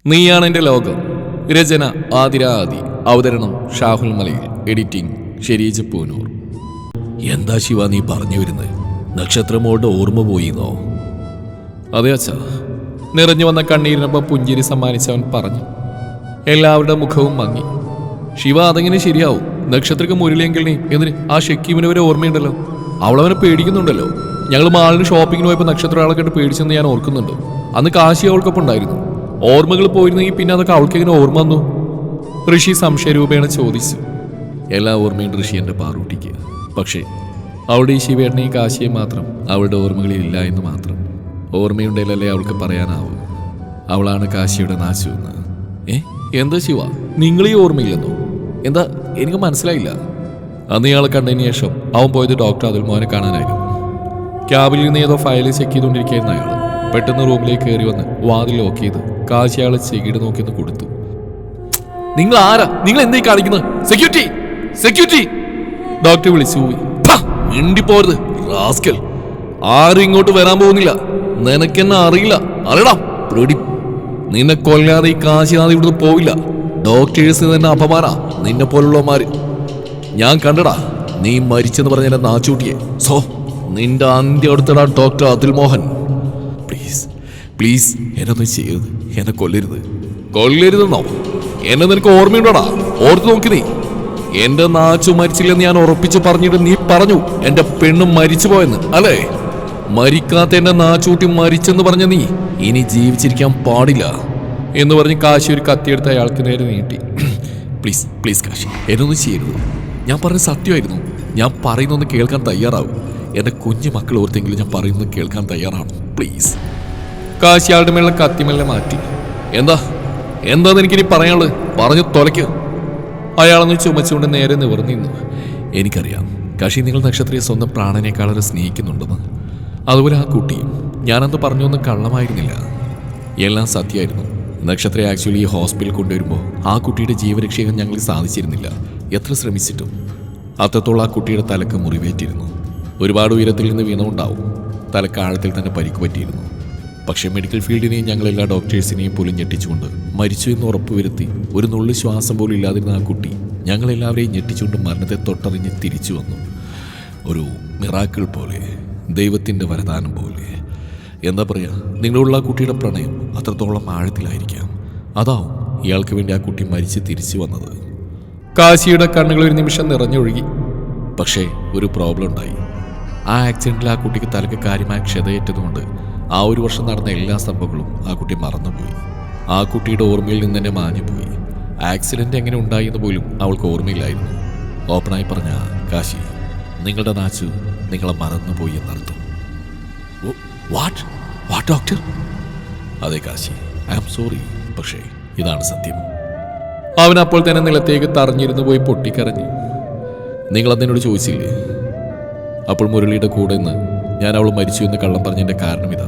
നീയാണ് എൻ്റെ ലോകം. രചന ആതിര ആദി. അവതരണം ഷാഹുൽ മലയിൽ. എഡിറ്റിംഗ് ഷെരീജ് പൂനൂർ. എന്താ ശിവ നീ പറഞ്ഞു വരുന്നത്? നക്ഷത്രമോളുടെ ഓർമ്മ പോയിന്നോ? അതെ അച്ഛാ. നിറഞ്ഞു വന്ന കണ്ണീരിനൊപ്പം പുഞ്ചിരി സമ്മാനിച്ചവൻ പറഞ്ഞു. എല്ലാവരുടെ മുഖവും മങ്ങി. ശിവ, അതെങ്ങനെ ശരിയാവും? നക്ഷത്രക്ക് മുരളിയെങ്കിലിനെ എന്തിന് ആ ഷക്കീമിന് വരെ ഓർമ്മയുണ്ടല്ലോ. അവളവനെ പേടിക്കുന്നുണ്ടല്ലോ. ഞങ്ങൾ മാളിന് ഷോപ്പിങ്ങിന് പോയപ്പോൾ നക്ഷത്ര ആളെ കണ്ട് പേടിച്ചെന്ന് ഞാൻ ഓർക്കുന്നുണ്ട്. അന്ന് കാശി അവൾക്കൊപ്പം ഉണ്ടായിരുന്നു. ഓർമ്മകൾ പോയിരുന്നെങ്കിൽ പിന്നെ അതൊക്കെ അവൾക്ക് എങ്ങനെ ഓർമ്മ വന്നു? ഋഷി സംശയരൂപേണ ചോദിച്ചു. എല്ലാ ഓർമ്മയും ഋഷി എൻ്റെ പാറൂട്ടിക്ക്. പക്ഷേ അവളുടെ ഈ ശിവേട്ടനെ ഈ കാശിയെ മാത്രം അവളുടെ ഓർമ്മകളിൽ ഇല്ല എന്ന് മാത്രം. ഓർമ്മയുണ്ടെങ്കിലല്ലേ അവൾക്ക് പറയാനാവും അവളാണ് കാശിയുടെ നാശമെന്ന്. എന്താ ശിവ, നിങ്ങൾ ഈ ഓർമ്മയില്ലെന്നോ? എന്താ, എനിക്ക് മനസ്സിലായില്ല. അന്ന് ഇയാളെ കണ്ടതിന് ശേഷം അവൻ പോയത് ഡോക്ടർ അതുൽ മോഹനെ കാണാനായിരുന്നു. ക്യാബിൽ നിന്ന് ഏതോ ഫയൽ ചെക്ക് ചെയ്തുകൊണ്ടിരിക്കുകയായിരുന്നു അയാൾ. പെട്ടെന്ന് റൂമിലേക്ക് കയറി വന്ന് വാതിൽ ലോക്ക് ചെയ്ത് കാശി അയാളെ ചെകിട് നോക്കിയെന്ന് കൊടുത്തു. നിങ്ങൾ ആരാ? നിങ്ങൾ എന്തായി കാണിക്കുന്നത്? Security, security! ഡോക്ടർ വിളിച്ചു പോയി. മിണ്ടിപ്പോരുത് റാസ്കൽ. ആരും ഇങ്ങോട്ട് വരാൻ പോകുന്നില്ല. നിനക്കെന്നെ അറിയില്ല. അറിയടാ പ്രടി. നിന്നെ കൊല്ലാതെ ഈ കാശിനാഥ് ഇവിടുന്ന് പോവില്ല. ഡോക്ടേഴ്സിന് തന്നെ അപമാന നിന്നെ പോലുള്ളവന്മാര്. ഞാൻ കണ്ടടാ നീ മരിച്ചെന്ന് പറഞ്ഞ എന്നെ നാച്ചൂട്ടിയെ. സോ നിന്റെ അന്ത്യം എടുത്തടാ doctor Atul Mohan. Please please എന്നൊന്നും ചെയ്യരുത്. എന്നെ കൊല്ലരുത്. കൊല്ലരുതെന്നോ? എന്നെ നിനക്ക് ഓർമ്മയുണ്ടോടാ? ഓർത്തു നോക്കി നീ. എന്റെ നാച്ചു മരിച്ചില്ലെന്ന് ഞാൻ ഉറപ്പിച്ച് പറഞ്ഞിട്ട് നീ പറഞ്ഞു എന്റെ പെണ്ണും മരിച്ചു പോയെന്ന്, അല്ലേ? മരിക്കാത്ത എന്റെ നാച്ചൂട്ടി മരിച്ചെന്ന് പറഞ്ഞ നീ ഇനി ജീവിച്ചിരിക്കാൻ പാടില്ല എന്ന് പറഞ്ഞ് കാശി ഒരു കത്തിയെടുത്ത് അയാൾക്ക് നേരെ നീട്ടി. പ്ലീസ് പ്ലീസ് കാശി, എന്നൊന്നും ചെയ്യരുത്. ഞാൻ പറഞ്ഞ സത്യമായിരുന്നു. ഞാൻ പറയുന്നൊന്ന് കേൾക്കാൻ തയ്യാറാവും. എൻ്റെ കുഞ്ഞു മക്കൾ ഓർത്തെങ്കിലും ഞാൻ പറയുന്നത് കേൾക്കാൻ തയ്യാറാണ്. പ്ലീസ്. കാശി ആളുടെ മേലെ കത്തിമെല്ലെ മാറ്റി. എന്താന്ന് എനിക്കിനി പറയാനുള്ളത്? പറഞ്ഞു തൊലയ്ക്ക്. അയാളൊന്ന് ചുമച്ചുകൊണ്ട് നേരെ നിവർന്നു നിന്നു. എനിക്കറിയാം കാശി, നിങ്ങൾ നക്ഷത്രയെ സ്വന്തം പ്രാണനേക്കാളേറെ സ്നേഹിക്കുന്നുണ്ടെന്ന്. അതുപോലെ ആ കുട്ടിയും. ഞാനന്ന് പറഞ്ഞൊന്നും കള്ളമായിരുന്നില്ല, എല്ലാം സത്യമായിരുന്നു. നക്ഷത്രയെ ആക്ച്വലി ഈ ഹോസ്പിറ്റലിൽ കൊണ്ടുവരുമ്പോൾ ആ കുട്ടിയുടെ ജീവരക്ഷകൻ ഞങ്ങൾ സാധിച്ചിരുന്നില്ല. എത്ര ശ്രമിച്ചിട്ടും. അത്രത്തോളം ആ കുട്ടിയുടെ തലക്ക് മുറിവേറ്റിരുന്നു. ഒരുപാട് ഉയരത്തിൽ നിന്ന് വീണുണ്ടാവും. തലക്ക് ആഴത്തിൽ തന്നെ പരിക്ക് പറ്റിയിരുന്നു. പക്ഷേ മെഡിക്കൽ ഫീൽഡിനെയും ഞങ്ങളെല്ലാ ഡോക്ടേഴ്സിനെയും പോലും ഞെട്ടിച്ചുകൊണ്ട് മരിച്ചു എന്ന് ഉറപ്പുവരുത്തി ഒരു നുള്ളു ശ്വാസം പോലും ഇല്ലാതിരുന്ന ആ കുട്ടി ഞങ്ങളെല്ലാവരെയും ഞെട്ടിച്ചുകൊണ്ട് മരണത്തെ തൊട്ടറിഞ്ഞ് തിരിച്ചു വന്നു. ഒരു മിറാക്കിൾ പോലെ, ദൈവത്തിൻ്റെ വരദാനം പോലെ. എന്താ പറയുക, നിങ്ങളുള്ള ആ കുട്ടിയുടെ പ്രണയം അത്രത്തോളം ആഴത്തിലായിരിക്കാം. അതാവും ഇയാൾക്ക് വേണ്ടി ആ കുട്ടി മരിച്ച് തിരിച്ചു വന്നത്. കാശിയുടെ കണ്ണുകൾ ഒരു നിമിഷം നിറഞ്ഞൊഴുകി. പക്ഷേ ഒരു പ്രോബ്ലം ഉണ്ടായി. ആ ആക്സിഡൻറ്റിൽ ആ കുട്ടിക്ക് തലക്ക് കാര്യമായ ക്ഷതയേറ്റതുകൊണ്ട് ആ ഒരു വർഷം നടന്ന എല്ലാ സംഭവങ്ങളും ആ കുട്ടി മറന്നുപോയി. ആ കുട്ടിയുടെ ഓർമ്മയിൽ നിന്ന് തന്നെ മാഞ്ഞുപോയി. ആക്സിഡൻറ്റ് എങ്ങനെ ഉണ്ടായി എന്ന് പോലും അവൾക്ക് ഓർമ്മയില്ലായിരുന്നു. ഓപ്പണായി പറഞ്ഞ കാശി, നിങ്ങളുടെ നാച്ചു നിങ്ങളെ മറന്നുപോയി എന്നർത്ഥം. What what doctor? അതെ കാശി, ഐ ആം സോറി. പക്ഷേ ഇതാണ് സത്യം. അവൻ അപ്പോൾ തന്നെ നിലത്തേക്ക് തറഞ്ഞിരുന്നു പോയി പൊട്ടിക്കരഞ്ഞു. നിങ്ങളതിനോട് ചോദിച്ചില്ലേ? അപ്പോൾ മുരളിയുടെ കൂടെ നിന്ന് ഞാൻ അവൾ മരിച്ചു എന്ന് കള്ളം പറഞ്ഞതിൻ്റെ കാരണം ഇതാ.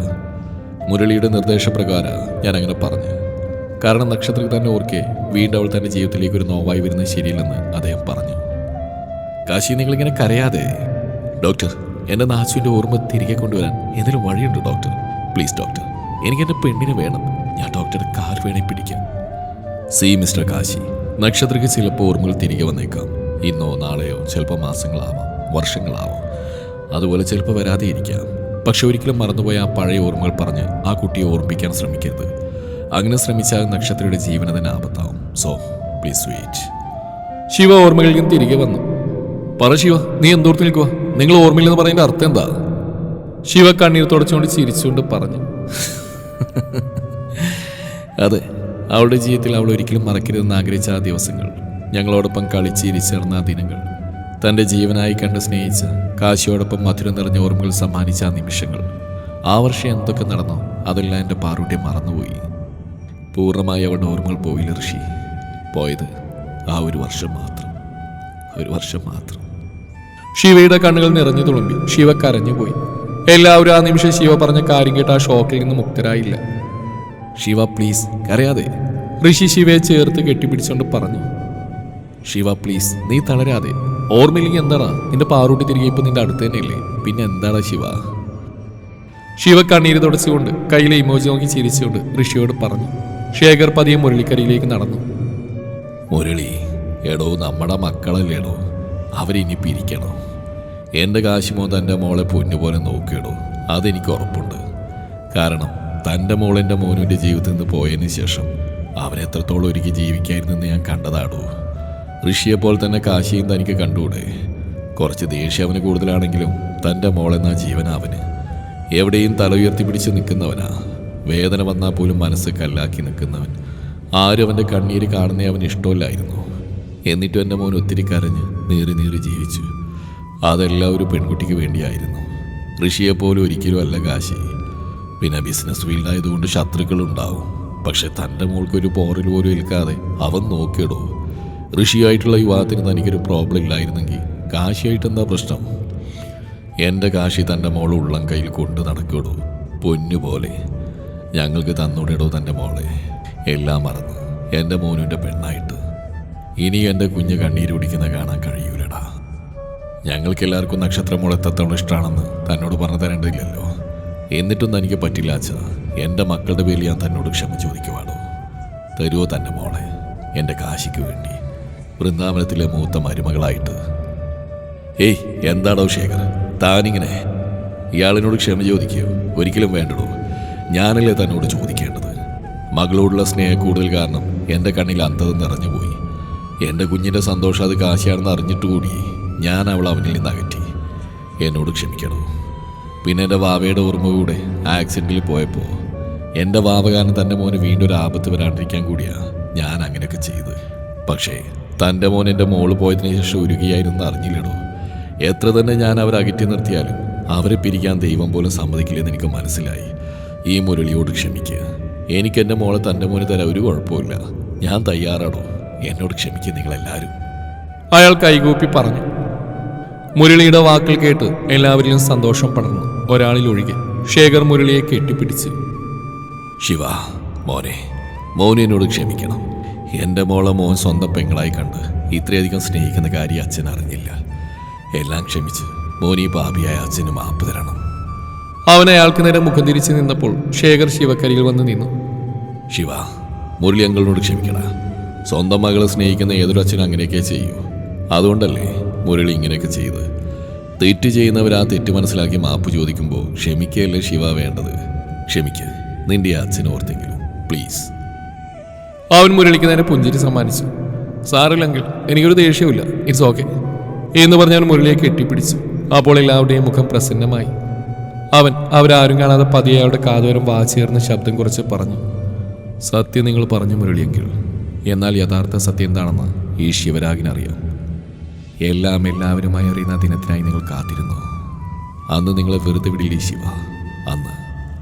മുരളിയുടെ നിർദ്ദേശപ്രകാരം ഞാൻ അങ്ങനെ പറഞ്ഞു. കാരണം നക്ഷത്രത്തിൽ തന്നെ ഓർക്കെ വീണ്ടും അവൾ തൻ്റെ ജീവിതത്തിലേക്ക് ഒരു നോവായി വരുന്നത് ശരിയില്ലെന്ന് അദ്ദേഹം പറഞ്ഞു. കാശി, നിങ്ങളിങ്ങനെ കരയാതെ. ഡോക്ടർ, എൻ്റെ നാച്ചുവിൻ്റെ ഓർമ്മ തിരികെ കൊണ്ടുവരാൻ എന്തെങ്കിലും വഴിയുണ്ട് ഡോക്ടർ? പ്ലീസ് ഡോക്ടർ, എനിക്കെൻ്റെ പെണ്ണിനെ വേണം. ഞാൻ ഡോക്ടറുടെ കാർ വേണേ പിടിക്കാം. സി മിസ്റ്റർ കാശി, നക്ഷത്രയ്ക്ക് ചിലപ്പോൾ ഓർമ്മകൾ തിരികെ വന്നേക്കാം. ഇന്നോ നാളെയോ, ചിലപ്പോൾ മാസങ്ങളാവാം, വർഷങ്ങളാവാം. അതുപോലെ ചിലപ്പോൾ വരാതെ ഇരിക്കാം. പക്ഷെ ഒരിക്കലും മറന്നുപോയ ആ പഴയ ഓർമ്മകൾ പറഞ്ഞ് ആ കുട്ടിയെ ഓർമ്മിക്കാൻ ശ്രമിക്കരുത്. അങ്ങനെ ശ്രമിച്ചാൽ നക്ഷത്രയുടെ ജീവന് തന്നെ ആപത്താവും. So please wait. ശിവ ഓർമ്മകളിൽ നിന്ന് തിരികെ വന്നു. പറ ശിവ, നീ എന്തോർത്ത് നിൽക്കുക? നിങ്ങൾ ഓർമ്മയില്ലെന്ന് പറയുന്നതിൻ്റെ അർത്ഥം എന്താ? ശിവ കണ്ണീർ തുടച്ചുകൊണ്ട് ചിരിച്ചുകൊണ്ട് പറഞ്ഞു. അതെ, അവളുടെ ജീവിതത്തിൽ അവൾ ഒരിക്കലും മറക്കരുതെന്ന് ആഗ്രഹിച്ച ആ ദിവസങ്ങൾ, ഞങ്ങളോടൊപ്പം കളിച്ചിരിച്ചേർന്ന ആ ദിനങ്ങൾ, തൻ്റെ ജീവനായി കണ്ട് സ്നേഹിച്ച കാശിയോടൊപ്പം മധുരം നിറഞ്ഞ ഓർമ്മകൾ സമ്മാനിച്ച ആ നിമിഷങ്ങൾ. ആ വർഷം എന്തൊക്കെ നടന്നോ അതെല്ലാം എൻ്റെ പാറൂട്ടിയെ മറന്നുപോയി. പൂർണ്ണമായി അവളുടെ ഓർമ്മകൾ പോയില്ല ഋഷി. പോയത് ആ ഒരു വർഷം മാത്രം. ഒരു വർഷം മാത്രം. ശിവയുടെ കണ്ണുകൾ നിറഞ്ഞു തുളുമ്പി. ശിവ കരഞ്ഞുപോയി. എല്ലാവരും ആ നിമിഷം ശിവ പറഞ്ഞ കാര്യം കേട്ട് ആ ഷോക്കിൽ നിന്ന് മുക്തരായില്ല. ശിവ പ്ലീസ് കരയാതെ. ഋഷി ശിവയെ ചേർത്ത് കെട്ടിപ്പിടിച്ചുകൊണ്ട് പറഞ്ഞു. ശിവ പ്ലീസ്, നീ തളരാതെ. ഓർമ്മയില്ലെങ്കിൽ എന്താടാ, നിന്റെ പാറൂട്ടി തിരികെ ഇപ്പം നിന്റെ അടുത്ത് തന്നെയല്ലേ? പിന്നെ എന്താടാ ശിവ? ശിവ കണ്ണീര് തുടച്ചുകൊണ്ട് കയ്യിലെ ഇമോജി നോക്കി ചിരിച്ചുകൊണ്ട് ഋഷിയോട് പറഞ്ഞു. ശേഖർ പതിയെ മുരളിക്കരിയിലേക്ക് നടന്നു. മുരളി, എടോ നമ്മുടെ മക്കളല്ലേടോ, അവരിനി പിരിക്കണം. എൻ്റെ കാശിമോ തൻ്റെ മോളെ പൊന്നുപോലെ നോക്കിയിടോ, അതെനിക്ക് ഉറപ്പുണ്ട്. കാരണം തൻ്റെ മോളെൻ്റെ മോനുവിൻ്റെ ജീവിതത്തിൽ നിന്ന് പോയതിന് ശേഷം അവൻ എത്രത്തോളം ഒരുക്കി ജീവിക്കായിരുന്നെന്ന് ഞാൻ കണ്ടതാടോ. ഋഷിയെപ്പോലെ തന്നെ കാശിയും തനിക്ക് കണ്ടുകൂടെ? കുറച്ച് ദേഷ്യം അവന് കൂടുതലാണെങ്കിലും തൻ്റെ മോളെന്ന ജീവന അവന്. എവിടെയും തല ഉയർത്തി പിടിച്ച് നിൽക്കുന്നവനാ. വേദന വന്നാൽ പോലും മനസ്സ് കല്ലാക്കി നിൽക്കുന്നവൻ. ആരും അവൻ്റെ കണ്ണീര് കാണുന്നേ അവന് ഇഷ്ടമില്ലായിരുന്നു. എന്നിട്ടും എൻ്റെ മോൻ ഒത്തിരി കരഞ്ഞ് നീറി നീറി ജീവിച്ചു. അതെല്ലാം ഒരു പെൺകുട്ടിക്ക് വേണ്ടിയായിരുന്നു. ഋഷിയെപ്പോലും ഒരിക്കലും അല്ല കാശി. പിന്നെ ബിസിനസ് ഫീൽഡായതുകൊണ്ട് ശത്രുക്കളുണ്ടാവും. പക്ഷെ തൻ്റെ മോൾക്കൊരു പോറിൽ പോലും ഏൽക്കാതെ അവൻ നോക്കിയിടോ. ഋഷിയായിട്ടുള്ള യുവാത്തിന് തനിക്കൊരു പ്രോബ്ലം ഇല്ലായിരുന്നെങ്കിൽ കാശിയായിട്ട് എന്താ പ്രശ്നം? എൻ്റെ കാശി തൻ്റെ മോൾ ഉള്ളം കയ്യിൽ കൊണ്ട് നടക്കിടോ, പൊന്നുപോലെ. ഞങ്ങൾക്ക് തന്നൂടെടോ തൻ്റെ മോളെ. എല്ലാം മറന്ന് എൻ്റെ മോനുൻ്റെ പെണ്ണായിട്ട്. ഇനി എൻ്റെ കുഞ്ഞ് കണ്ണീര് കുടിക്കുന്ന കാണാൻ കഴിയൂലടാ. ഞങ്ങൾക്കെല്ലാവർക്കും നക്ഷത്രമോൾ എത്രത്തോളം ഇഷ്ടമാണെന്ന് തന്നോട് പറഞ്ഞു തരേണ്ടതില്ലല്ലോ. എന്നിട്ടും തനിക്ക് പറ്റില്ല അച്ഛാ. എൻ്റെ മക്കളുടെ പേരിൽ ഞാൻ തന്നോട് ക്ഷമ ചോദിക്കുവാടോ. തരുമോ തൻ്റെ മോളെ എൻ്റെ കാശിക്ക് വേണ്ടി, വൃന്ദാവനത്തിലെ മൂത്ത മരുമകളായിട്ട്? ഏയ്, എന്താടോ ശേഖർ താനിങ്ങനെ? ഇയാളിനോട് ക്ഷമ ചോദിക്കുകയോ? ഒരിക്കലും വേണ്ടടോ. ഞാനല്ലേ തന്നോട് ചോദിക്കേണ്ടത്. മകളോടുള്ള സ്നേഹം കൂടുതൽ കാരണം എൻ്റെ കണ്ണിൽ അന്ധത നിറഞ്ഞുപോയി. എൻ്റെ കുഞ്ഞിൻ്റെ സന്തോഷം അത് കാശിയാണെന്ന് അറിഞ്ഞിട്ടുകൂടി ഞാൻ അവൾ അവനിൽ നിന്ന് അകറ്റി. എന്നോട് ക്ഷമിക്കണോ? പിന്നെ എൻ്റെ വാവയുടെ ഓർമ്മ കൂടെ ആക്സിഡൻറ്റിൽ പോയപ്പോൾ എൻ്റെ വാവ കാരണം തൻ്റെ മോന് വീണ്ടും ഒരു ആപത്ത് വരാണ്ടിരിക്കാൻ കൂടിയാ ഞാൻ അങ്ങനെയൊക്കെ ചെയ്ത്. പക്ഷേ തൻ്റെ മോൻ എൻ്റെ മോള് പോയതിനു ശേഷം ഉരുകിയായിരുന്നു അറിഞ്ഞില്ലടോ. എത്ര തന്നെ ഞാൻ അവരെ അകറ്റി നിർത്തിയാലും അവരെ പിരിക്കാൻ ദൈവം പോലും സമ്മതിക്കില്ലെന്ന് എനിക്ക് മനസ്സിലായി. ഈ മുരളിയോട് ക്ഷമിക്കുക. എനിക്ക് എൻ്റെ മോളെ തൻ്റെ മോന് തരാൻ ഒരു കുഴപ്പമില്ല. ഞാൻ തയ്യാറാണോ? എന്നോട് ക്ഷമിക്കുക നിങ്ങളെല്ലാവരും. അയാൾ കൈകൂപ്പി പറഞ്ഞു. മുരളിയുടെ വാക്കുകൾ കേട്ട് എല്ലാവരിലും സന്തോഷം പടർന്നു. ഒരാളിൽ ഒഴികെ ശേഖർ മുരളിയെ കെട്ടിപ്പിടിച്ചു. ശിവ മോനെ, മോനെ എന്നോട് ക്ഷമിക്കണം. എൻ്റെ മോളെ മോൻ സ്വന്തം പെങ്ങളായി കണ്ട് ഇത്രയധികം സ്നേഹിക്കുന്ന കാര്യം അച്ഛൻ അറിഞ്ഞില്ല. എല്ലാം ക്ഷമിച്ച് മോനീ പാപിയായ അച്ഛന് മാപ്പ് തരണം. അവൻ അയാൾക്ക് നേരെ മുഖം തിരിച്ച് നിന്നപ്പോൾ ശേഖർ ശിവക്കരിയിൽ വന്ന് നിന്നു. ശിവ, മുരളി അങ്കിളിനോട് ക്ഷമിക്കണ. സ്വന്തം മകളെ സ്നേഹിക്കുന്ന ഏതൊരു അച്ഛനും അങ്ങനെയൊക്കെ ചെയ്യൂ. അതുകൊണ്ടല്ലേ മുരളി ഇങ്ങനെയൊക്കെ ചെയ്ത്. തെറ്റ് ചെയ്യുന്നവർ ആ തെറ്റ് മനസ്സിലാക്കി മാപ്പ് ചോദിക്കുമ്പോൾ ക്ഷമിക്കുകയല്ലേ ശിവ വേണ്ടത്. ക്ഷമിക്കുക, നിന്റെ അച്ഛനെ ഓർത്തെങ്കിലും പ്ലീസ്. അവൻ മുരളിക്ക് നേരെ പുഞ്ചിരി സമ്മാനിച്ചു. സാറില്ലെങ്കിൽ എനിക്കൊരു ദേഷ്യമില്ല, ഇറ്റ്സ് ഓക്കെ എന്ന് പറഞ്ഞാൽ മുരളിയെ കെട്ടിപ്പിടിച്ചു. അപ്പോൾ എല്ലാവരുടെയും മുഖം പ്രസന്നമായി. അവൻ അവരാരും കാണാതെ പതിയെ അയാളുടെ കാതുവരം വാചേർന്ന് ശബ്ദം കുറച്ച് പറഞ്ഞു. സത്യം നിങ്ങൾ പറഞ്ഞു മുരളിയെങ്കിൽ, എന്നാൽ യഥാർത്ഥ സത്യം എന്താണെന്ന് ഈ ശിവരാഗിനറിയാം. എല്ലാം എല്ലാവരുമായി അറിയുന്ന ദിനത്തിനായി നിങ്ങൾ കാത്തിരുന്നു. അന്ന് നിങ്ങളെ വെറുതെ വിടില്ലേ ശിവ? അന്ന്.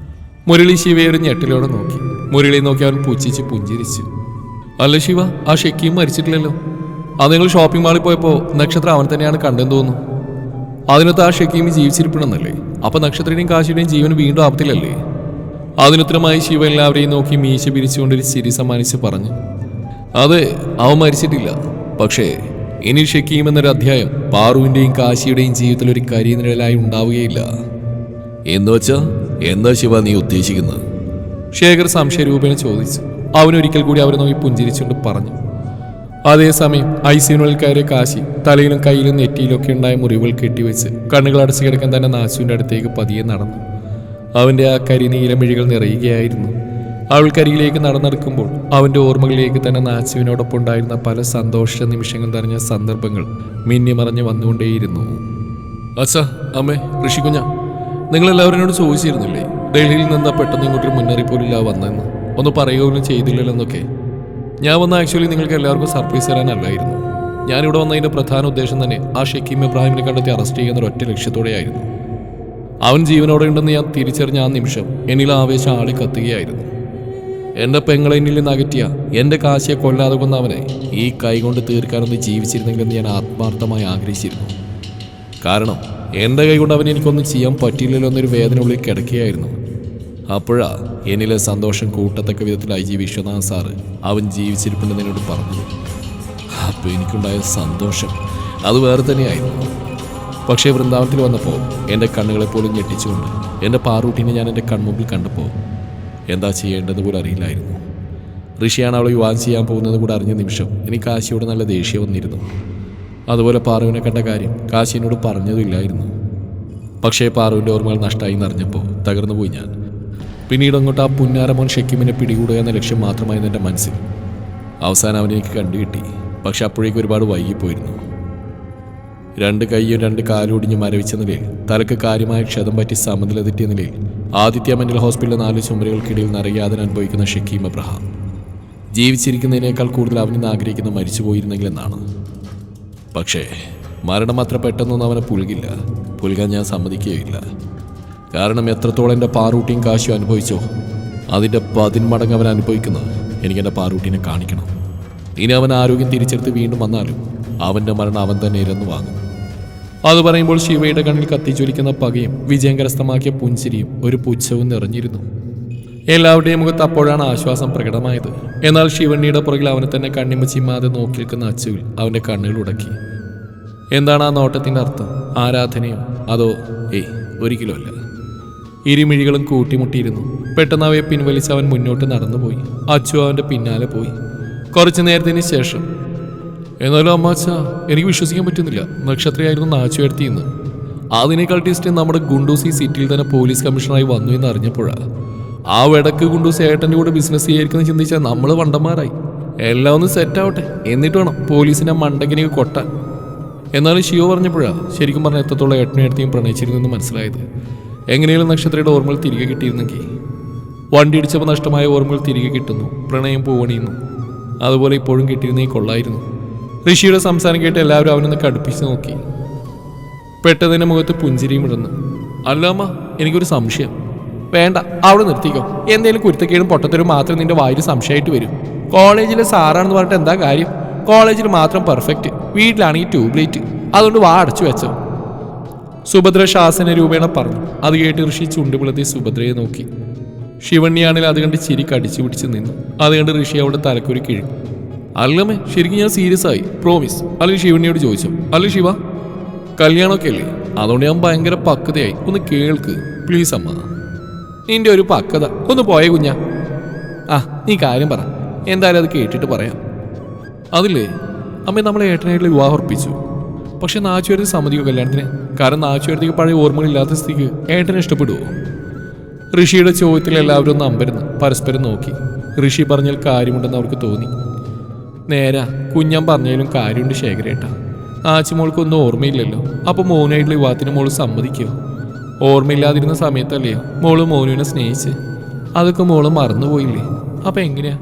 മുരളി ശിവയെ ഒരു ഞെട്ടിലോടെ നോക്കി. മുരളിയെ നോക്കി അവൻ പുച്ഛിച്ച് പുഞ്ചിരിച്ചു. അല്ല ശിവ, ആ ഷെക്കിയും മരിച്ചിട്ടില്ലല്ലോ. അത് നിങ്ങൾ ഷോപ്പിംഗ് മാളിൽ പോയപ്പോൾ നക്ഷത്രം അവൻ തന്നെയാണ് കണ്ടെന്ന് തോന്നുന്നു. അതിനകത്ത് ആ ഷെക്കിയും ജീവിച്ചിരിപ്പണമെന്നല്ലേ? അപ്പൊ നക്ഷത്രയുടെയും കാശിയുടെയും ജീവൻ വീണ്ടും ആപത്തിലല്ലേ? അതിനുത്തരമായി ശിവ എല്ലാവരെയും നോക്കി മീശ പിരിച്ചുകൊണ്ടൊരു ചിരി സമ്മാനിച്ച് പറഞ്ഞു. അതെ, അവൻ മരിച്ചിട്ടില്ല. പക്ഷേ ഇനി ഷെക്കീം എന്നൊരു അധ്യായം പാറുവിന്റെയും കാശിയുടെയും ജീവിതത്തിൽ ഒരു കരിനിഴലായി ഉണ്ടാവുകയില്ല. എന്ന് വെച്ചാ എന്താ ശിവ നീ ഉദ്ദേശിക്കുന്നത്? ശേഖർ സംശയരൂപേണ ചോദിച്ചു. അവനൊരിക്കൽ കൂടി അവരെ നോക്കി പുഞ്ചിരിച്ചുകൊണ്ട് പറഞ്ഞു. അതേസമയം ഐസിയുനുള്ളിൽ കയറിയ കാശി തലയിലും കയ്യിലും നെറ്റിയിലൊക്കെ ഉണ്ടായ മുറിവുകൾ കെട്ടിവെച്ച് കണ്ണുകൾ അടച്ചു കിടക്കാൻ തന്നെ നാസുവിൻ്റെ അടുത്തേക്ക് പതിയെ നടന്നു. അവൻ്റെ ആ കരിനീലമിഴികൾ നിറയുകയായിരുന്നു. അവൾക്കരികിലേക്ക് നടന്നെടുക്കുമ്പോൾ അവൻ്റെ ഓർമ്മകളിലേക്ക് തന്നെ നാച്ചുവിനോടൊപ്പം ഉണ്ടായിരുന്ന പല സന്തോഷ നിമിഷങ്ങൾ നിറഞ്ഞ സന്ദർഭങ്ങൾ മിന്നിമറഞ്ഞ് വന്നുകൊണ്ടേയിരുന്നു. അച്ഛാ, അമ്മേ, ഋഷികുഞ്ഞ, നിങ്ങളെല്ലാവരോട് ചോദിച്ചിരുന്നില്ലേ ഡൽഹിയിൽ നിന്ന് പെട്ടെന്ന് ഇങ്ങോട്ടൊരു മുന്നറിയിപ്പോലില്ല വന്നെന്ന്? ഒന്ന് പറയുകയും ചെയ്തില്ലല്ലോ എന്നൊക്കെ. ഞാൻ വന്ന ആക്ച്വലി നിങ്ങൾക്ക് എല്ലാവർക്കും സർപ്രൈസ് തരാനല്ലായിരുന്നു. ഞാനിവിടെ വന്നതിൻ്റെ പ്രധാന ഉദ്ദേശം തന്നെ ആ ഷക്കീം ഇബ്രാഹിമിനെ കണ്ടെത്തി അറസ്റ്റ് ചെയ്യുന്ന ഒരൊറ്റ ലക്ഷ്യത്തോടെയായിരുന്നു. അവൻ ജീവനോടെ ഉണ്ടെന്ന് ഞാൻ തിരിച്ചറിഞ്ഞ ആ നിമിഷം എന്നിൽ ആവേശം ആളി കത്തുകയായിരുന്നു. എൻ്റെ പെങ്ങളെ എന്നിൽ നിന്ന് അകറ്റിയ എൻ്റെ കാശിയെ കൊല്ലാതെ കൊന്ന അവനെ ഈ കൈകൊണ്ട് തീർക്കാനൊന്ന് ജീവിച്ചിരുന്നെങ്കിലെന്ന് ഞാൻ ആത്മാർത്ഥമായി ആഗ്രഹിച്ചിരുന്നു. കാരണം എൻ്റെ കൈകൊണ്ട് അവൻ എനിക്കൊന്നും ചെയ്യാൻ പറ്റില്ലല്ലോ എന്നൊരു വേദന ഉള്ളിൽ കിടക്കുകയായിരുന്നു. അപ്പോഴാ എന്നിലെ സന്തോഷം കൂട്ടത്തക്ക വിധത്തിൽ IG വിശ്വനാഥ് സാറ് അവൻ ജീവിച്ചിരിപ്പുണ്ടെന്ന് എന്നോട് പറഞ്ഞത്. അപ്പോൾ എനിക്കുണ്ടായ സന്തോഷം അത് വേറെ തന്നെയായിരുന്നു. പക്ഷേ വൃന്ദാവനത്തിൽ വന്നപ്പോൾ എൻ്റെ കണ്ണുകളെപ്പോലും ഞെട്ടിച്ചുകൊണ്ട് എൻ്റെ പാറൂട്ടിനെ ഞാൻ എൻ്റെ കൺമുമ്പിൽ കണ്ടപ്പോൾ എന്താ ചെയ്യേണ്ടത് പോലും അറിയില്ലായിരുന്നു. ഋഷിയാണ് അവളെ വിവാഹം ചെയ്യാൻ പോകുന്നത് കൂടെ അറിഞ്ഞ നിമിഷം എനിക്ക് കാശിയോട് നല്ല ദേഷ്യം വന്നിരുന്നു. അതുപോലെ പാറുവിനെ കണ്ട കാര്യം കാശിനോട് പറഞ്ഞതുമില്ലായിരുന്നു. പക്ഷേ പാറുവിൻ്റെ ഓർമ്മകൾ നഷ്ടമായി എന്നറിഞ്ഞപ്പോൾ തകർന്നു പോയി ഞാൻ. പിന്നീട് അങ്ങോട്ട് ആ പുന്നാരമോൻ ഷെക്കിമിനെ പിടികൂടുക എന്ന ലക്ഷ്യം മാത്രമായിരുന്നു എൻ്റെ മനസ്സിൽ. അവസാനം അവനെനിക്ക് കണ്ടുകിട്ടി. പക്ഷെ അപ്പോഴേക്ക് ഒരുപാട് വൈകിപ്പോയിരുന്നു. 2 കൈയും 2 കാലും ഒടിഞ്ഞ് മരവിച്ച നിലയിൽ, തലക്ക് കാര്യമായ ക്ഷതം പറ്റി സമനില തെറ്റിയ നിലയിൽ ആദിത്യ മെന്റൽ ഹോസ്പിറ്റലിലെ 4 ചുമരുകൾക്കിടയിൽ നിറയാതെ അനുഭവിക്കുന്ന ഷക്കീം അബ്രഹാം ജീവിച്ചിരിക്കുന്നതിനേക്കാൾ കൂടുതൽ അവനിന്ന് ആഗ്രഹിക്കുന്ന മരിച്ചുപോയിരുന്നെങ്കിൽ എന്നാണ്. പക്ഷേ മരണം അത്ര പെട്ടെന്നൊന്നും അവനെ പുൽകില്ല. പുൽകാൻ ഞാൻ സമ്മതിക്കുകയില്ല. കാരണം എത്രത്തോളം എൻ്റെ പാറൂട്ടിയും കാശിയും അനുഭവിച്ചോ അതിൻ്റെ 10 മടങ്ങ് അവൻ അനുഭവിക്കുന്നത് എനിക്കെൻ്റെ പാറൂട്ടിനെ കാണിക്കണം. ഇനി അവൻ ആരോഗ്യം തിരിച്ചെടുത്ത് വീണ്ടും വന്നാലും അവൻ്റെ മരണം അവൻ തന്നെ ഇരന്നു വാങ്ങും. അത് പറയുമ്പോൾ ശിവയുടെ കണ്ണിൽ കത്തിച്ചൊലിക്കുന്ന പകയും വിജയം കരസ്ഥമാക്കിയ പുഞ്ചിരിയും ഒരു പുച്ഛവും നിറഞ്ഞിരുന്നു. എല്ലാവരുടെയും മുഖത്ത് അപ്പോഴാണ് ആശ്വാസം പ്രകടമായത്. എന്നാൽ ശിവണ്ണിയുടെ പുറകിൽ അവനെ തന്നെ കണ്ണിമ ചിമ്മാതെ നോക്കി നിൽക്കുന്ന അച്ചുവിൽ അവൻ്റെ കണ്ണുകൾ ഉടക്കി. എന്താണ് ആ നോട്ടത്തിൻ്റെ അർത്ഥം? ആരാധനയോ അതോ ഒരിക്കലും അല്ല. ഇരുമിഴികളും കൂട്ടിമുട്ടിയിരുന്നു. പെട്ടെന്ന് അവയെ പിൻവലിച്ച് അവൻ മുന്നോട്ട് നടന്നുപോയി. അച്ചു അവൻ്റെ പിന്നാലെ പോയി. കുറച്ചു നേരത്തിന് ശേഷം, എന്നാലും അമ്മാച്ച എനിക്ക് വിശ്വസിക്കാൻ പറ്റുന്നില്ല, നക്ഷത്രയായിരുന്നു നാച്ചു എടുത്തിന്ന്. അതിനേക്കാൾ ടേസ്റ്റ് നമ്മുടെ ഗുണ്ടൂസ് ഈ സിറ്റിയിൽ തന്നെ പോലീസ് കമ്മീഷണറായി വന്നു എന്ന് അറിഞ്ഞപ്പോഴാണ്. ആ വെടക്ക് ഗുണ്ടൂസ് ഏട്ടൻ്റെ കൂടെ ബിസിനസ് ചെയ്യായിരിക്കുന്ന ചിന്തിച്ചാൽ നമ്മൾ വണ്ടന്മാരായി. എല്ലാം ഒന്ന് സെറ്റാവട്ടെ, എന്നിട്ട് വേണം പോലീസിനെ മണ്ടക്കിനേക്ക് കൊട്ടാൻ. എന്നാലും ശിവ പറഞ്ഞപ്പോഴാണ് ശരിക്കും പറഞ്ഞാൽ എത്രത്തോളം ഏട്ടനും ഏട്ടത്തെയും പ്രണയിച്ചിരുന്നെന്ന് മനസ്സിലായത്. എങ്ങനെയും നക്ഷത്രയുടെ ഓർമ്മകൾ തിരികെ കിട്ടിയിരുന്നെങ്കിൽ. വണ്ടി ഇടിച്ചപ്പോൾ നഷ്ടമായ ഓർമ്മകൾ തിരികെ കിട്ടുന്നു, പ്രണയം പൂവണിയുന്നു. അതുപോലെ ഇപ്പോഴും കിട്ടിയിരുന്നെങ്കിൽ കൊള്ളായിരുന്നു. ഋഷിയുടെ സംസാരം കേട്ട് എല്ലാവരും അവനൊന്ന് കടുപ്പിച്ച് നോക്കി. പെട്ടെന്ന് മുഖത്ത് പുഞ്ചിരിയും ഇടുന്നു. അല്ലമ്മ, എനിക്കൊരു സംശയം. വേണ്ട, അവിടെ നിർത്തിക്കോ. എന്തേലും കുരുത്തക്കേടും പൊട്ടത്തരും മാത്രം നിന്റെ വായിൽ സംശയമായിട്ട് വരും. കോളേജിലെ സാറാണെന്ന് പറഞ്ഞിട്ട് എന്താ കാര്യം? കോളേജിൽ മാത്രം പെർഫെക്റ്റ്, വീട്ടിലാണെങ്കിൽ ട്യൂബ്ലൈറ്റ്. അതുകൊണ്ട് വാ അടച്ചു വെച്ചോ. സുഭദ്ര ശാസന രൂപേണ പറഞ്ഞു. അത് കേട്ട് ഋഷി ചുണ്ടുപിളത്തി സുഭദ്രയെ നോക്കി. ശിവണ്ണിയാണെങ്കിൽ അത് കണ്ട് ചിരി കടിച്ചു പിടിച്ച് നിന്നു. അത് കണ്ട് ഋഷി അവിടെ തലക്കൊരു കിഴി. അല്ലമ്മേ, ശരിക്കും ഞാൻ സീരിയസ് ആയി, പ്രോമിസ്. അല്ലെങ്കിൽ ശിവണ്ണിയോട് ചോദിച്ചു. അല്ല ശിവ, കല്യാണമൊക്കെ അല്ലേ, അതുകൊണ്ട് ഞാൻ ഭയങ്കര പക്വതയായി. ഒന്ന് കേൾക്ക് പ്ലീസ് അമ്മ. നിന്റെ ഒരു പക്വത ഒന്ന് പോയേ കുഞ്ഞാ. നീ കാര്യം പറ, എന്തായാലും അത് കേട്ടിട്ട് പറയാം. അതില്ലേ അമ്മ, നമ്മളെ ഏട്ടനായിട്ടുള്ള വിവാഹം ഉറപ്പിച്ചു. പക്ഷെ നാച്ചുവരുത്തി സമ്മതിക്കോ കല്യാണത്തിന്? കാരണം നാച്ചുവരുത്തിക്ക് പഴയ ഓർമ്മകളില്ലാത്ത സ്ഥിതിക്ക് ഏട്ടനെ ഇഷ്ടപ്പെടുവോ? ഋഷിയുടെ ചോദ്യത്തിൽ എല്ലാവരും ഒന്ന് അമ്പരന്ന് പരസ്പരം നോക്കി. ഋഷി പറഞ്ഞാൽ കാര്യമുണ്ടെന്ന് അവർക്ക് തോന്നി. നേരാ, കുഞ്ഞാൻ പറഞ്ഞാലും കാര്യമുണ്ട് ശേഖരേട്ട. ആച്ചിമോൾക്കൊന്നും ഓർമ്മയില്ലല്ലോ. അപ്പോൾ മോനായിട്ടുള്ള വിവാഹത്തിന് മോള് സമ്മതിക്കുമോ? ഓർമ്മയില്ലാതിരുന്ന സമയത്തല്ലേ മോള് മോനുവിനെ സ്നേഹിച്ച്. അതൊക്കെ മോള് മറന്നുപോയില്ലേ? അപ്പം എങ്ങനെയാ?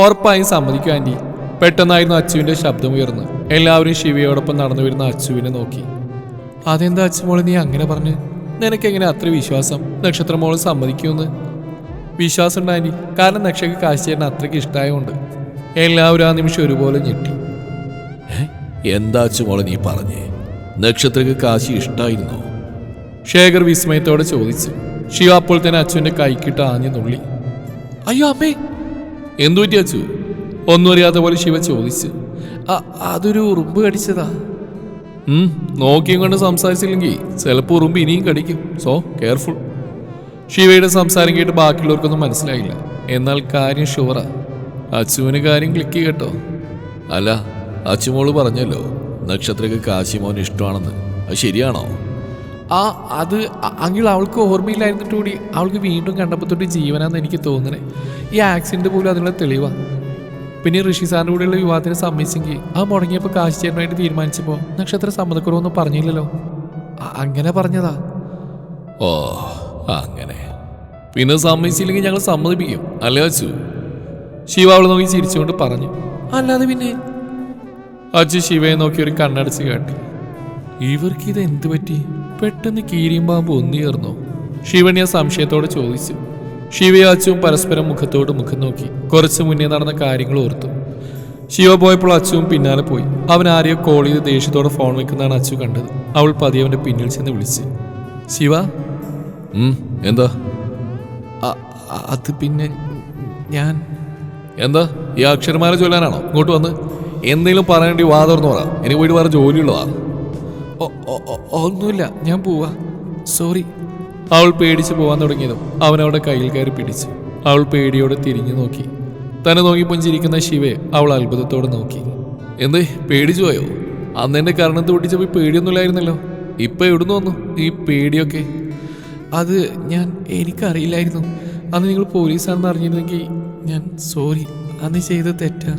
ഉറപ്പായും സമ്മതിക്കും ആൻറ്റി. പെട്ടെന്നായിരുന്നു അച്ചുവിൻ്റെ ശബ്ദമുയർന്ന്. എല്ലാവരും ശിവയോടൊപ്പം നടന്നു വരുന്ന അച്ചുവിനെ നോക്കി. അതെന്താ അച്ചുമോള് നീ അങ്ങനെ പറഞ്ഞു? നിനക്കെങ്ങനെ അത്ര വിശ്വാസം നക്ഷത്രമോള് സമ്മതിക്കുമെന്ന്? വിശ്വാസം ഉണ്ട് ആൻറ്റി, കാരണം നക്ഷയ്ക്ക് കാശിയേട്ടന് അത്രയ്ക്ക് ഇഷ്ടമായതുകൊണ്ട്. എല്ലാവരും ആ നിമിഷം ഒരുപോലെ ഞെട്ടി. എന്താ അച്ചുമോളെ നീ പറഞ്ഞേ? നക്ഷത്രക്ക് കാശി ഇഷ്ടമായിരുന്നോ? ശേഖർ വിസ്മയത്തോടെ ചോദിച്ചു. ശിവ അപ്പോൾ തന്നെ അച്ചുവിൻ്റെ കൈക്കിട്ട് ആഞ്ഞു നുള്ളി. അയ്യോ അമ്മേ! എന്തു പറ്റി അച്ചു? ഒന്നും അറിയാത്ത പോലെ ശിവ ചോദിച്ചു. അതൊരു ഉറുമ്പ് കടിച്ചതാ. നോക്കിയും കൊണ്ട് സംസാരിച്ചില്ലെങ്കിൽ ചിലപ്പോൾ ഉറുമ്പ് ഇനിയും കടിക്കും. So careful. ശിവയുടെ സംസാരം കേട്ട് ബാക്കിയുള്ളവർക്കൊന്നും മനസ്സിലായില്ല. എന്നാൽ കാര്യം ഷുവറാ. അച്ചുവിന് കാര്യം ക്ലിക്ക് കേട്ടോ. അല്ല, അച്ചുമോള് പറഞ്ഞല്ലോ നക്ഷത്രക്ക് കാശിമോൻ ഇഷ്ടമാണെന്ന്. അത് ശരിയാണോ? അത് അങ്ങിൾ അവൾക്ക് ഓർമ്മയില്ലായിരുന്നിട്ട് കൂടി അവൾക്ക് വീണ്ടും കണ്ടപ്പോൾ തൊട്ട് ജീവനാന്ന് എനിക്ക് തോന്നണേ. ഈ ആക്സിഡന്റ് പോലും അതിനുള്ള തെളിവാ. പിന്നെ ഋഷി സാറിൻ്റെ കൂടെയുള്ള വിവാഹത്തിന് സമ്മതിച്ചെങ്കിൽ ആ മുടങ്ങിയപ്പോൾ കാശി ചേട്ടനായിട്ട് തീരുമാനിച്ചപ്പോൾ നക്ഷത്ര സമ്മതക്കുറവൊന്നും പറഞ്ഞില്ലല്ലോ. അങ്ങനെ പറഞ്ഞതാ. ഓ അങ്ങനെ. പിന്നെ സമ്മതിച്ചില്ലെങ്കിൽ ഞങ്ങൾ സമ്മതിപ്പിക്കും അല്ലേ അച്ചു? ശിവ അവളെ നോക്കി ചിരിച്ചുകൊണ്ട് പറഞ്ഞു. അല്ലാതെ പിന്നെ? അച്ചു ശിവയെ നോക്കി ഒരു കണ്ണടച്ച് കാട്ടി. ഇവർക്കിത് എന്ത് പറ്റി? പെട്ടെന്ന് കീരിയും പാമ്പ് ഒന്നുചേർന്നോ? ശിവണ്യ സംശയത്തോടെ ചോദിച്ചു. ശിവയും അച്ചുവും പരസ്പരം മുഖത്തോട് മുഖം നോക്കി കുറച്ച് മുന്നേ നടന്ന കാര്യങ്ങൾ ഓർത്തു. ശിവ പോയപ്പോൾ അച്ചുവും പിന്നാലെ പോയി. അവൻ ആരെയോ കോൾ ചെയ്ത് ദേഷ്യത്തോടെ ഫോൺ വെക്കുന്നതാണ് അച്ചു കണ്ടത്. അവൾ പതിയെ അവൻ്റെ പിന്നിൽ ചെന്ന് വിളിച്ച്. ശിവ. എന്താ? അത് പിന്നെ ഞാൻ. എന്താ ഈ അക്ഷരമാല ചൊല്ലാനാണോ ഇങ്ങോട്ട് വന്ന്? എന്തെങ്കിലും പറയേണ്ടി വാ തുറന്നു പറ. എനിക്ക് പോയിട്ട് വേറെ ജോലിയുള്ളതാ. ഒന്നുമില്ല, ഞാൻ പോവാ, സോറി. അവൾ പേടിച്ച് പോവാൻ തുടങ്ങിയതും അവൻ അവളുടെ കയ്യിൽ കയറി പിടിച്ചു. അവൾ പേടിയോടെ തിരിഞ്ഞു നോക്കി. തന്നെ നോക്കി പുഞ്ചിരിക്കുന്ന ശിവയെ അവൾ അത്ഭുതത്തോടെ നോക്കി. എന്തേ പേടിച്ചു പോയോ? അന്ന് എന്നെ കരണത്ത് പൊട്ടിച്ചപ്പോൾ പേടിയൊന്നുമില്ലായിരുന്നല്ലോ. ഇപ്പൊ എവിടുന്ന് വന്നു ഈ പേടിയൊക്കെ? അത് എനിക്കറിയില്ലായിരുന്നു. അന്ന് നിങ്ങൾ പോലീസാണെന്ന് അറിഞ്ഞിരുന്നെങ്കിൽ ഞാൻ സോറി. അന്ന് ചെയ്ത തെറ്റാ.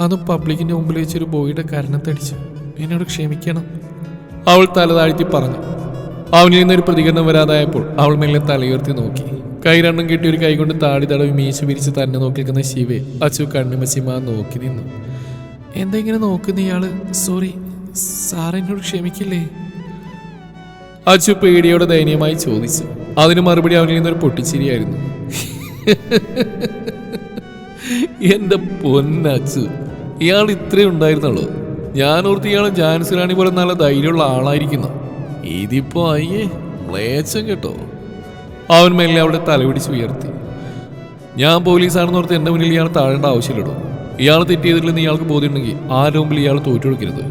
അന്ന് പബ്ലിക്കിന്റെ മുമ്പിൽ വെച്ചൊരു ബോയിയുടെ കരണത്തടിച്ചു. എന്നോട് ക്ഷമിക്കണം. അവൾ തല താഴ്ത്തി പറഞ്ഞു. അവനിൽ നിന്നൊരു പ്രതികരണം വരാതായപ്പോൾ അവൾ മെല്ലെ തലയുയർത്തി നോക്കി. കൈ രണ്ടും കെട്ടി ഒരു കൈ കൊണ്ട് താടി തടവി മീശ പിരിച്ച് തന്നെ നോക്കി നിൽക്കുന്ന ശിവയെ അച്ചു കണ്ണുമച്ചിമാ നോക്കി നിന്നു. എന്താ ഇങ്ങനെ നോക്കുന്ന ഇയാള്? സോറി സാർ, എന്നോട് ക്ഷമിക്കില്ലേ? അച്ചു പേടിയോടെ ദയനീയമായി ചോദിച്ചു. അതിന് മറുപടി അവനിൽ നിന്നൊരു പൊട്ടിച്ചിരിയായിരുന്നു. എന്റെ പൊന്നച്ചു, ഇയാൾ ഇത്രയും ഉണ്ടായിരുന്നുള്ളൂ. ഞാനോർത്ത് ഇയാൾ ജാൻസി റാണി പോലെ നല്ല ധൈര്യമുള്ള ആളായിരിക്കുന്നു. ഇതിപ്പോ അയ്യേ മ്ലേച്ഛം കേട്ടോ. അവൻ മെല്ലെ അവിടെ തലപിടിച്ച് ഉയർത്തി. ഞാൻ പോലീസാണെന്നോർത്ത് എന്റെ മുന്നിൽ ഇയാൾ താഴേണ്ട ആവശ്യമില്ലടോ. ഇയാൾ തെറ്റ് ചെയ്തിട്ടില്ലെന്ന് ഇയാൾക്ക് ബോധ്യമുണ്ടെങ്കിൽ ആരുടെ മുമ്പിൽ ഇയാൾ തോറ്റു കൊടുക്കരുത്.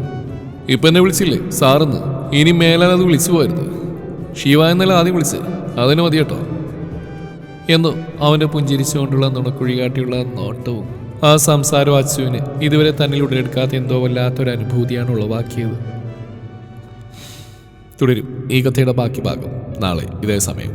ഇപ്പൊ എന്നെ വിളിച്ചില്ലേ സാറെന്ന്, ഇനി മേലാൽ അത് വിളിച്ചു പോരുത്. ശിവ എന്നല്ല ആദ്യം വിളിച്ച്, അതിന് മതി കേട്ടോ എന്നോ അവന്റെ പുഞ്ചിരിച്ചുകൊണ്ടുള്ള നുണക്കുഴി കാട്ടിയുള്ള നോട്ടവും ആ സംസാരവും അച്ചുവിന് ഇതുവരെ തന്നിൽ ഉടലെടുക്കാത്ത എന്തോ വല്ലാത്തൊരു അനുഭൂതിയാണ് ഉളവാക്കിയത്. തുടരും ഈ കഥയുടെ ബാക്കി ഭാഗം നാളെ ഇതേ സമയം.